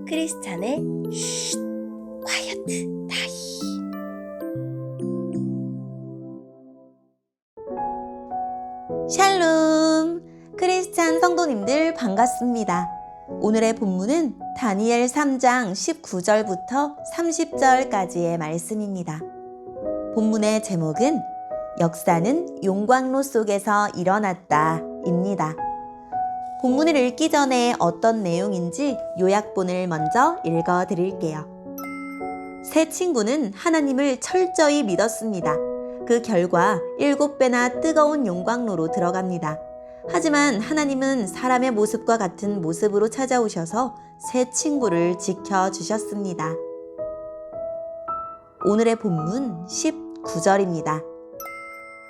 크리스찬의 쉿 콰이어트 타임. 샬롬! 크리스찬 성도님들 반갑습니다. 오늘의 본문은 다니엘 3장 19절부터 30절까지의 말씀입니다. 본문의 제목은 역사는 용광로 속에서 일어났다 입니다. 본문을 읽기 전에 어떤 내용인지 요약본을 먼저 읽어드릴게요. 세 친구는 하나님을 철저히 믿었습니다. 그 결과 7배나 뜨거운 용광로로 들어갑니다. 하지만 하나님은 사람의 모습과 같은 모습으로 찾아오셔서 세 친구를 지켜주셨습니다. 오늘의 본문 19절입니다.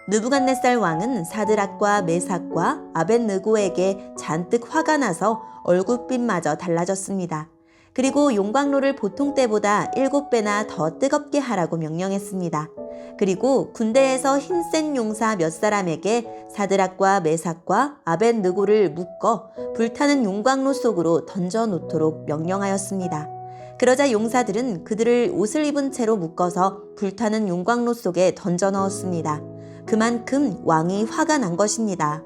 느부갓네살 왕은 사드락과 메삭과 아벳느고에게 잔뜩 화가 나서 얼굴빛마저 달라졌습니다. 그리고 용광로를 보통 때보다 7배나 더 뜨겁게 하라고 명령했습니다. 그리고 군대에서 힘센 용사 몇 사람에게 사드락과 메삭과 아벳느고를 묶어 불타는 용광로 속으로 던져놓도록 명령하였습니다. 그러자 용사들은 그들을 옷을 입은 채로 묶어서 불타는 용광로 속에 던져 넣었습니다. 그만큼 왕이 화가 난 것입니다.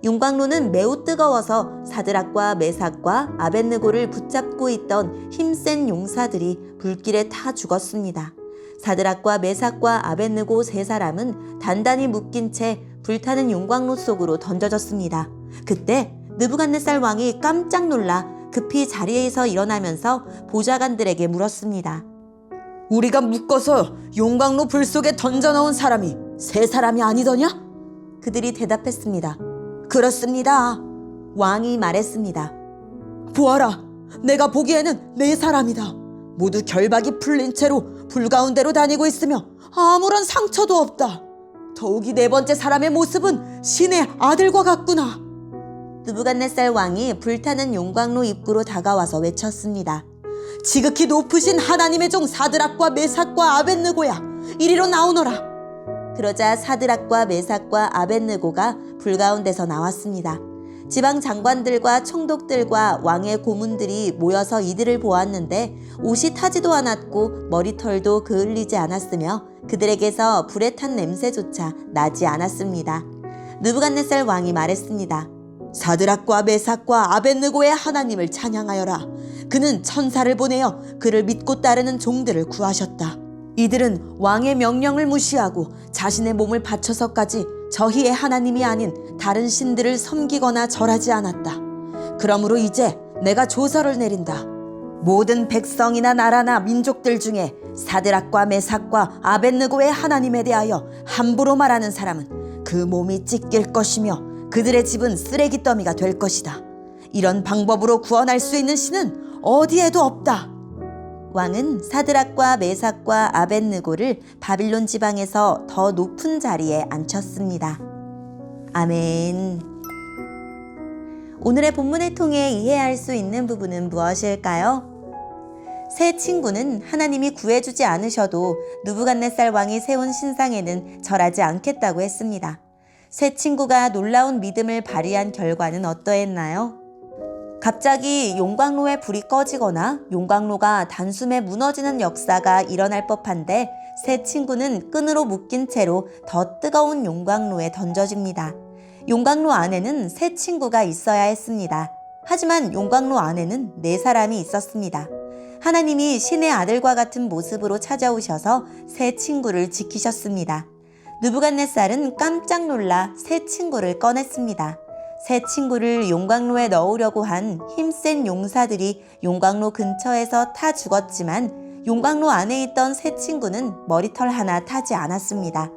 용광로는 매우 뜨거워서 사드락과 메삭과 아벳느고를 붙잡고 있던 힘센 용사들이 불길에 타 죽었습니다. 사드락과 메삭과 아벳느고 세 사람은 단단히 묶인 채 불타는 용광로 속으로 던져졌습니다. 그때 느부갓네살 왕이 깜짝 놀라 급히 자리에서 일어나면서 보좌관들에게 물었습니다. 우리가 묶어서 용광로 불 속에 던져넣은 사람이 세 사람이 아니더냐? 그들이 대답했습니다. 그렇습니다. 왕이 말했습니다. 보아라, 내가 보기에는 네 사람이다. 모두 결박이 풀린 채로 불 가운데로 다니고 있으며 아무런 상처도 없다. 더욱이 네 번째 사람의 모습은 신의 아들과 같구나. 느부갓네살 왕이 불타는 용광로 입구로 다가와서 외쳤습니다. 지극히 높으신 하나님의 종 사드락과 메삭과 아벳느고야, 이리로 나오너라. 그러자 사드락과 메삭과 아벳느고가 불 가운데서 나왔습니다. 지방 장관들과 총독들과 왕의 고문들이 모여서 이들을 보았는데 옷이 타지도 않았고 머리털도 그을리지 않았으며 그들에게서 불에 탄 냄새조차 나지 않았습니다. 느부갓네살 왕이 말했습니다. 사드락과 메삭과 아벳느고의 하나님을 찬양하여라. 그는 천사를 보내어 그를 믿고 따르는 종들을 구하셨다. 이들은 왕의 명령을 무시하고 자신의 몸을 바쳐서까지 저희의 하나님이 아닌 다른 신들을 섬기거나 절하지 않았다. 그러므로 이제 내가 조서를 내린다. 모든 백성이나 나라나 민족들 중에 사드락과 메삭과 아벳느고의 하나님에 대하여 함부로 말하는 사람은 그 몸이 찢길 것이며 그들의 집은 쓰레기 더미가 될 것이다. 이런 방법으로 구원할 수 있는 신은 어디에도 없다. 왕은 사드락과 메삭과 아벳느고를 바빌론 지방에서 더 높은 자리에 앉혔습니다. 아멘. 오늘의 본문을 통해 이해할 수 있는 부분은 무엇일까요? 세 친구는 하나님이 구해주지 않으셔도 느부갓네살 왕이 세운 신상에는 절하지 않겠다고 했습니다. 세 친구가 놀라운 믿음을 발휘한 결과는 어떠했나요? 갑자기 용광로에 불이 꺼지거나 용광로가 단숨에 무너지는 역사가 일어날 법한데 세 친구는 끈으로 묶인 채로 더 뜨거운 용광로에 던져집니다. 용광로 안에는 세 친구가 있어야 했습니다. 하지만 용광로 안에는 네 사람이 있었습니다. 하나님이 신의 아들과 같은 모습으로 찾아오셔서 세 친구를 지키셨습니다. 느부갓네살은 깜짝 놀라 세 친구를 꺼냈습니다. 세 친구를 용광로에 넣으려고 한 힘센 용사들이 용광로 근처에서 타 죽었지만 용광로 안에 있던 세 친구는 머리털 하나 타지 않았습니다.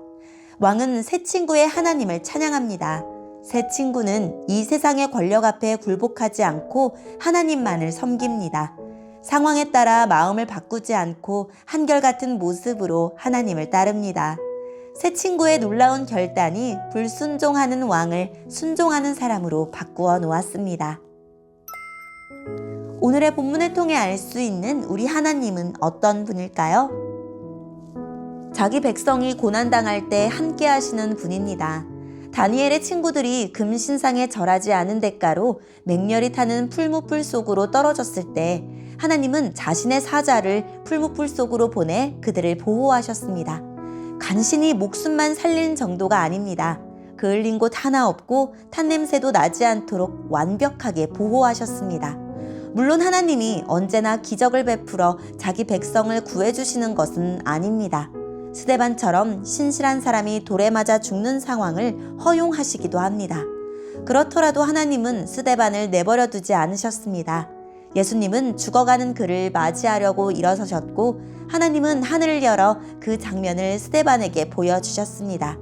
왕은 세 친구의 하나님을 찬양합니다. 세 친구는 이 세상의 권력 앞에 굴복하지 않고 하나님만을 섬깁니다. 상황에 따라 마음을 바꾸지 않고 한결같은 모습으로 하나님을 따릅니다. 세 친구의 놀라운 결단이 불순종하는 왕을 순종하는 사람으로 바꾸어 놓았습니다. 오늘의 본문을 통해 알 수 있는 우리 하나님은 어떤 분일까요? 자기 백성이 고난당할 때 함께 하시는 분입니다. 다니엘의 친구들이 금신상에 절하지 않은 대가로 맹렬히 타는 풀무불 속으로 떨어졌을 때 하나님은 자신의 사자를 풀무불 속으로 보내 그들을 보호하셨습니다. 간신히 목숨만 살린 정도가 아닙니다. 그을린 곳 하나 없고 탄냄새도 나지 않도록 완벽하게 보호하셨습니다. 물론 하나님이 언제나 기적을 베풀어 자기 백성을 구해주시는 것은 아닙니다. 스데반처럼 신실한 사람이 돌에 맞아 죽는 상황을 허용하시기도 합니다. 그렇더라도 하나님은 스데반을 내버려 두지 않으셨습니다. 예수님은 죽어가는 그를 맞이하려고 일어서셨고 하나님은 하늘을 열어 그 장면을 스데반에게 보여주셨습니다.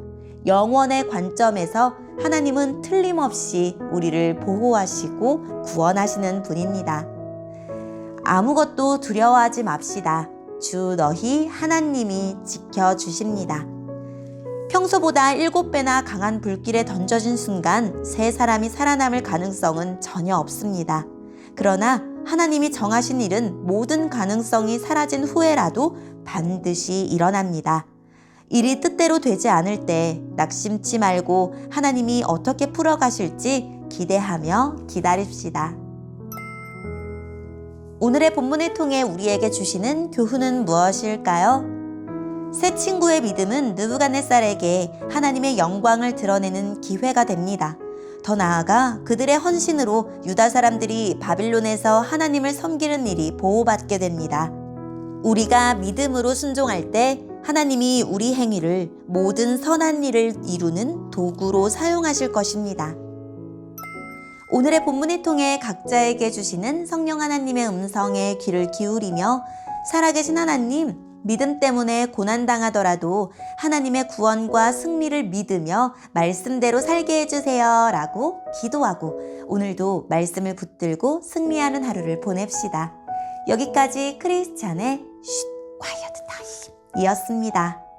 영원의 관점에서 하나님은 틀림없이 우리를 보호하시고 구원하시는 분입니다. 아무것도 두려워하지 맙시다. 주 너희 하나님이 지켜주십니다. 평소보다 7배나 강한 불길에 던져진 순간 세 사람이 살아남을 가능성은 전혀 없습니다. 그러나 하나님이 정하신 일은 모든 가능성이 사라진 후에라도 반드시 일어납니다. 일이 뜻대로 되지 않을 때 낙심치 말고 하나님이 어떻게 풀어가실지 기대하며 기다립시다. 오늘의 본문을 통해 우리에게 주시는 교훈은 무엇일까요? 새 친구의 믿음은 느부갓네살에게 하나님의 영광을 드러내는 기회가 됩니다. 더 나아가 그들의 헌신으로 유다 사람들이 바빌론에서 하나님을 섬기는 일이 보호받게 됩니다. 우리가 믿음으로 순종할 때 하나님이 우리 행위를 모든 선한 일을 이루는 도구로 사용하실 것입니다. 오늘의 본문을 통해 각자에게 주시는 성령 하나님의 음성에 귀를 기울이며 살아계신 하나님, 믿음 때문에 고난당하더라도 하나님의 구원과 승리를 믿으며 말씀대로 살게 해주세요 라고 기도하고 오늘도 말씀을 붙들고 승리하는 하루를 보냅시다. 여기까지 크리스찬의 quiet time 이었습니다.